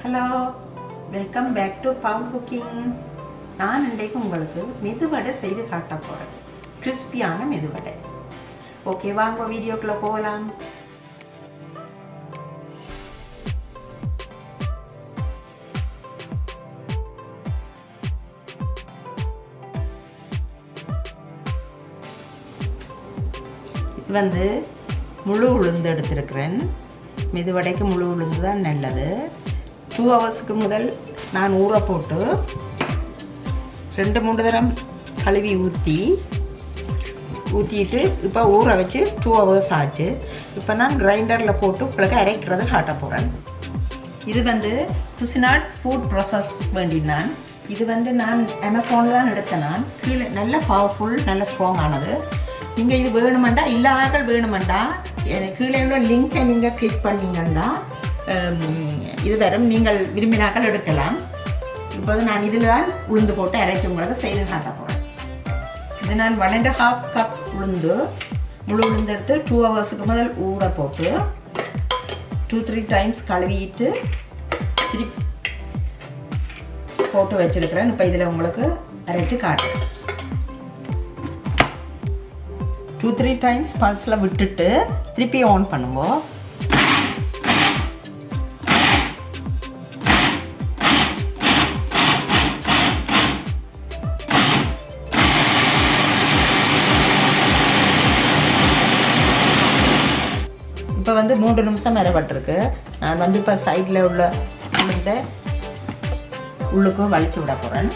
Hello, welcome back to bound cooking. நான் இன்றைக்கு உங்களுக்கு மெதுவடை செய்து காட்ட போகிறேன். கிறிஸ்பியான மெதுவடை. ஓகே, வாங்க வீடியோக்குள்ளே போகலாம். இது முழு உளுந்து எடுத்திருக்கிறேன். மெதுவடைக்கு முழு உளுந்து தான் நல்லது. 2 ஹவர்ஸுக்கு முதல் நான் ஊற போட்டு 2-3 தரம் கழுவி ஊற்றிட்டு இப்போ ஊற வச்சு 2 ஹவர்ஸ் ஆச்சு. இப்போ நான் கிரைண்டரில் போட்டு பிறகு அரைக்கிறது காட்ட போகிறேன். இது குசினாட் ஃபுட் ப்ராசஸ் வேண்டினான். இது நான் அமேசானில் தான் எடுத்தேன். நான் கீழே நல்ல பவர்ஃபுல், நல்ல ஸ்ட்ராங்கானது. நீங்கள் இது வேணுமெண்டா, இல்லாதவர்கள் வேணுமெண்டா கீழே உள்ள லிங்கை நீங்கள் கிளிக் பண்ணிங்கன்னா இது வரும். நீங்கள் விரும்பினாக்கள் எடுக்கலாம். இப்போது நான் இதில் தான் உளுந்து போட்டு அரைச்சி உங்களுக்கு செய்து காட்ட போகிறேன். இது நான் 1.5 கப் முழு உளுந்து எடுத்து 2 ஹவர்ஸுக்கு முதல் ஊற போட்டு 2-3 டைம்ஸ் கழுவிட்டு திருப்பி போட்டு வச்சுருக்கிறேன். இப்போ இதில் உங்களுக்கு அரைச்சி காட்டுறேன். 2-3 டைம்ஸ் பல்ஸில் விட்டுட்டு திருப்பி ஆன் பண்ணுங்க. இப்போ 3 நிமிஷம் அரைப்பட்டிருக்கு. நான் இப்போ சைடில் உள்ள உள்ளுக்கும் வலிச்சு விட போகிறேன்.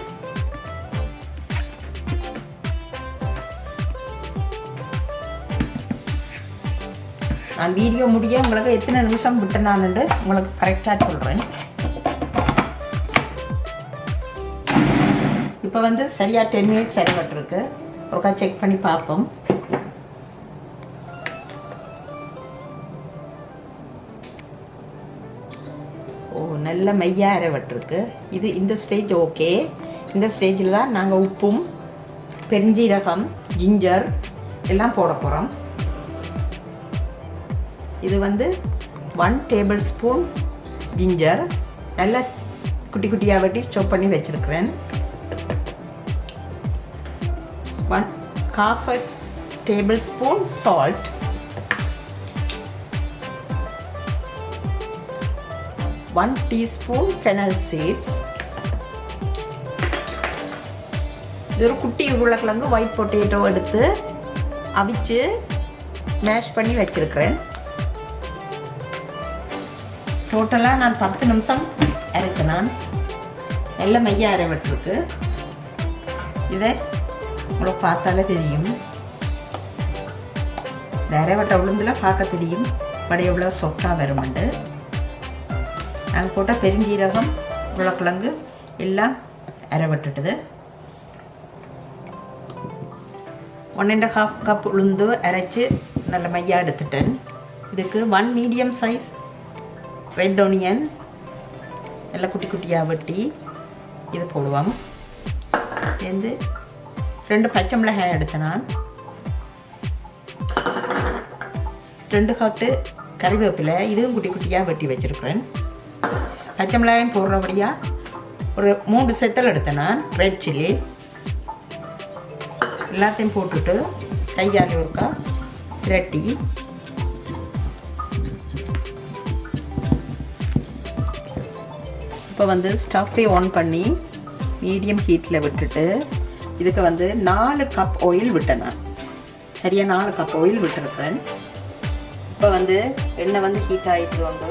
நான் வீடியோ முடிய உங்களுக்கு எத்தனை நிமிஷம் விட்டுனான்னு உங்களுக்கு கரெக்டாக சொல்கிறேன். இப்போ சரியாக 10 மினிட்ஸ் அரைப்பட்டிருக்கு. ஒருக்கா செக் பண்ணி பார்ப்போம். நல்ல மையாக அரைப்பட்டிருக்கு. இந்த ஸ்டேஜ் ஓகே. இந்த ஸ்டேஜில் தான் நாங்கள் உப்பும் பெருஞ்சீரகம், ஜிஞ்சர் எல்லாம் போட போகிறோம். இது 1 டேபிள் ஸ்பூன் ஜிஞ்சர் நல்லா குட்டி குட்டியாக வெட்டி ஸ்டோப் பண்ணி வச்சுருக்கிறேன். 1/2 tablespoon salt, 1 teaspoon fennel seeds. இது ஒரு குட்டி உருளைக்கிழங்கு ஒயிட் பொட்டேட்டோ எடுத்து அவிச்சு மேஷ் பண்ணி வச்சுருக்கிறேன். டோட்டலாக நான் 10 நிமிஷம் அரைக்கினான். நல்ல மையாக அரைவட்டிருக்கு. இதை உங்களுக்கு பார்த்தாலே தெரியும். இந்த அரைவட்டை உளுந்தில் பார்க்க தெரியும் வடை எவ்வளோ சொஃப்டாக வருமெண்டு. நாங்கள் போட்ட பெருஞ்சீரகம், உருளைக்கிழங்கு எல்லாம் அரைவட்டுட்டுது. 1.5 கப் உளுந்து அரைச்சி நல்ல மையாக எடுத்துட்டேன். இதுக்கு 1 மீடியம் சைஸ் ரெட் ஆனியன் நல்லா குட்டி குட்டியாக வெட்டி இது போடுவோம். 2 பச்சை மிளகாய் எடுத்தேன். நான் 2 கட்டு கறிவேப்பிலை, இதுவும் குட்டி குட்டியாக வெட்டி வச்சுருக்கிறேன். பச்சை மிளகாயும் போடுறபடியாக ஒரு 3 செத்தல் எடுத்தேன். நான் ரெட் சில்லி எல்லாத்தையும் போட்டுட்டு கையால் ஒருக்கா பிரட்டி இப்போ ஸ்டவ்வை ஆன் பண்ணி மீடியம் ஹீட்டில் விட்டுட்டு இதுக்கு 4 கப் ஆயில் விட்டேன். நான் சரியாக 4 கப் ஆயில் விட்டுருக்கிறேன். இப்போ எண்ணெய் ஹீட் ஆகிட்டு கொண்டு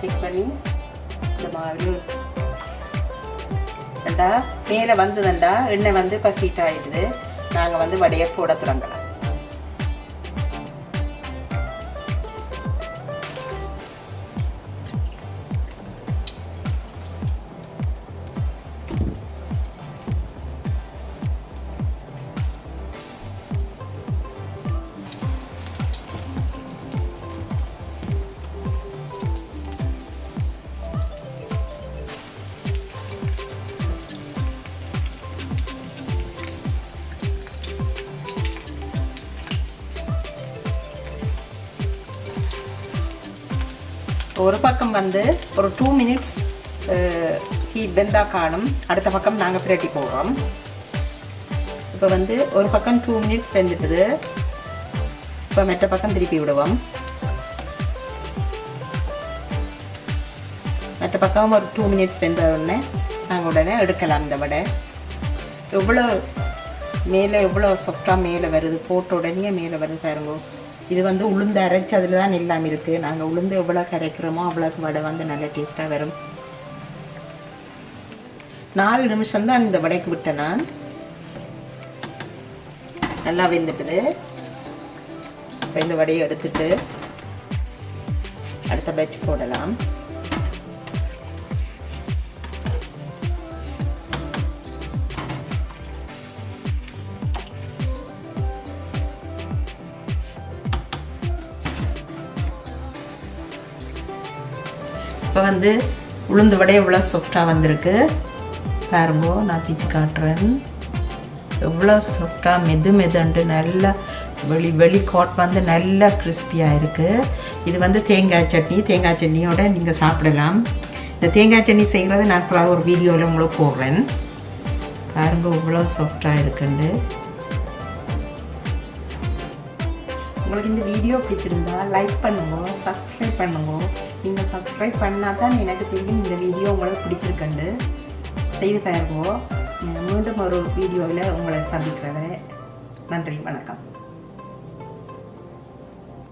செக் பண்ணி இந்த மாதிரி மேலே வந்ததுண்டா எண்ணெய் இப்போ ஹீட் ஆகிடுது. நாங்கள் வடையை போட தொடங்கலாம். ஒரு பக்கம் வந்து ஒரு 2 மினிட்ஸ் ஹீட் வெந்தா காணும். அடுத்த பக்கம் நாங்கள் பிரட்டி போடுறோம். இப்போ வந்து ஒரு பக்கம் 2 மினிட்ஸ் வெந்துட்டுது. இப்போ மற்ற பக்கம் திருப்பி விடுவோம். மற்ற பக்கம் ஒரு 2 மினிட்ஸ் வெந்த உடனே நாங்கள் உடனே எடுக்கலாம். இந்த வடை எவ்வளோ மேலே எவ்வளோ சாஃப்டாக மேலே வருது, போட்ட உடனே மேலே வருது பாருங்க. இது வந்து உளுந்து அரைச்சதில் தான் எல்லாம் இருக்குது. நாங்கள் உளுந்து எவ்வளோ கரைக்கிறோமோ அவ்வளோக்கு வடை வந்து நல்ல டேஸ்ட்டாக வரும். 4 நிமிஷம் தான் இந்த வடைக்கு விட்டேன் நான். நல்லா வெந்துட்டுது. இப்போ இந்த வடையை எடுத்துட்டு அடுத்த பேட்ச் போடலாம். இப்போ வந்து உளுந்து வடை எவ்வளோ சாஃப்டாக வந்திருக்கு பாருங்க. நான் தீச்சு காட்டுறேன். எவ்வளோ சாஃப்டாக மெதுண்டு நல்லா வெளி கோட் வந்து நல்லா கிறிஸ்பியாக இருக்குது. இது வந்து தேங்காய் சட்னியோட நீங்கள் சாப்பிடலாம். இந்த தேங்காய் சட்னி செய்கிறது நான் ஒரு வீடியோவில் உங்களுக்கு போடுறேன் பாருங்க. எவ்வளோ சாஃப்டாக இருக்குண்டு. உங்களுக்கு இந்த வீடியோ பிடிச்சிருந்தா லைக் பண்ணுங்க, சப்ஸ்கிரைப் பண்ணுங்க. நீங்கள் சப்ஸ்கிரைப் பண்ணால் தான் எனக்கு தெரியும் இந்த வீடியோ உங்களுக்கு பிடிச்சிருக்கண்டு. செய்து பாருங்க. மீண்டும் ஒரு வீடியோவில் உங்களை சந்திக்கிறேன். நன்றி, வணக்கம்.